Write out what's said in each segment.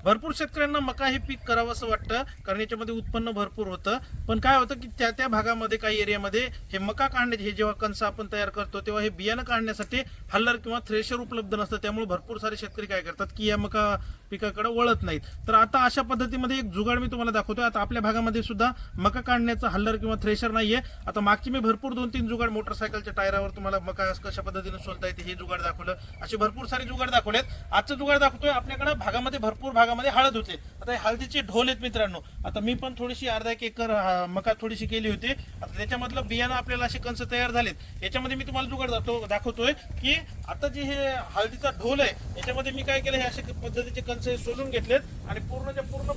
भरपूर शेतकऱ्यांना मका हे पीक करावं असं वाटतं, कारण याच्यामध्ये उत्पन्न भरपूर होतं. पण काय होतं की त्या त्या भागामध्ये काही एरियामध्ये हे मका काढण्याचे, हे जेव्हा कणस आपण तयार करतो तेव्हा हे बियाणं काढण्यासाठी हल्लर किंवा थ्रेशर उपलब्ध नसतं. त्यामुळे भरपूर सारे शेतकरी काय करतात की या मका पिकाकडे वळत नाहीत. तर आता अशा पद्धतीमध्ये एक जुगाड मी तुम्हाला दाखवतोय. आता आपल्या भागामध्ये सुद्धा मका काढण्याचं हल्लर किंवा थ्रेशर नाहीये. आता मागची मी भरपूर 2-3 जुगाड मोटरसायकलच्या टायरावर तुम्हाला मका कशा पद्धतीने सोलता येते हे जुगाड दाखवलं. असे भरपूर सारे जुगाड दाखवलेत. आजचं जुगाड दाखवतोय आपल्याकडे भागामध्ये भरपूर भागामध्ये हळद होते. आता हे हळदीचे ढोल आहेत मित्रांनो. आता मी पण थोडीशी अर्धा एक एकर मका थोडीशी केली होती. आता त्याच्यामधलं बियाणं आपल्याला असे कंस तयार झालेत. याच्यामध्ये मी तुम्हाला जुगाड दाखवतोय की आता जे हे हळदीचा ढोल आहे याच्यामध्ये मी काय केलं, हे अशा पद्धतीचे कंस सोलून घेतलेत आणि पूर्णच्या पूर्ण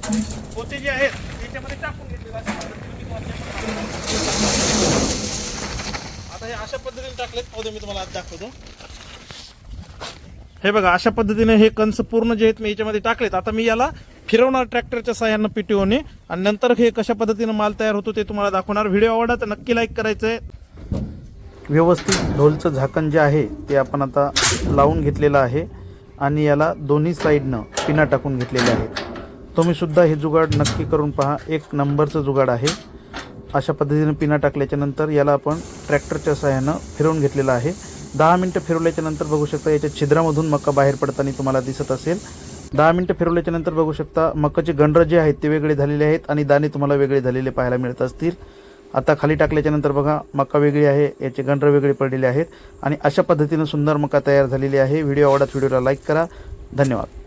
पोते जे आहेत त्याच्यामध्ये टाकून घेतलेत. आता हे अशा पद्धतीने टाकलेत. पाहू मी तुम्हाला आज दाखवतो. हे बघा, अशा पद्धतीने हे कंस पूर्ण जे आहेत मी याच्यामध्ये टाकलेत. आता मी याला फिरवणार ट्रॅक्टरच्या साह्यानं PTOने, आणि नंतर हे कशा पद्धतीने माल तयार होतो ते तुम्हाला दाखवणार. व्हिडिओ आवडला तर नक्की लाईक करायचंय. व्यवस्थित ढोलचं झाकण जे आहे ते आपण आता लावून घेतलेलं आहे आणि याला दोन्ही साईडनं पिना टाकून घेतलेले आहेत. तुम्ही सुद्धा हे जुगाड नक्की करून पहा, एक नंबरचं जुगाड आहे. अशा पद्धतीने पिना टाकल्याच्या नंतर याला आपण ट्रॅक्टरच्या साह्यानं फिरवून घेतलेलं आहे. 10 मिनटं फिरवल्याच्या नंतर बघू शकता याच्या छिद्रामधून मका बाहेर पडताना तुम्हाला दिसत असेल. 10 मिनटं फिरवल्याच्या नंतर बघू शकता मकाचे गंडर जे आहेत ते वेगळे झालेले आहेत आणि दाणे तुम्हाला वेगळे झालेले पाहायला मिळत असतील. आता खाली टाकल्याच्या नंतर बघा मका वेगळी आहे, याचे गंडर वेगळे पडलेले आहेत आणि अशा पद्धतीने सुंदर मका तयार झालेली आहे. व्हिडिओ आवडत व्हिडिओला लाईक करा. धन्यवाद.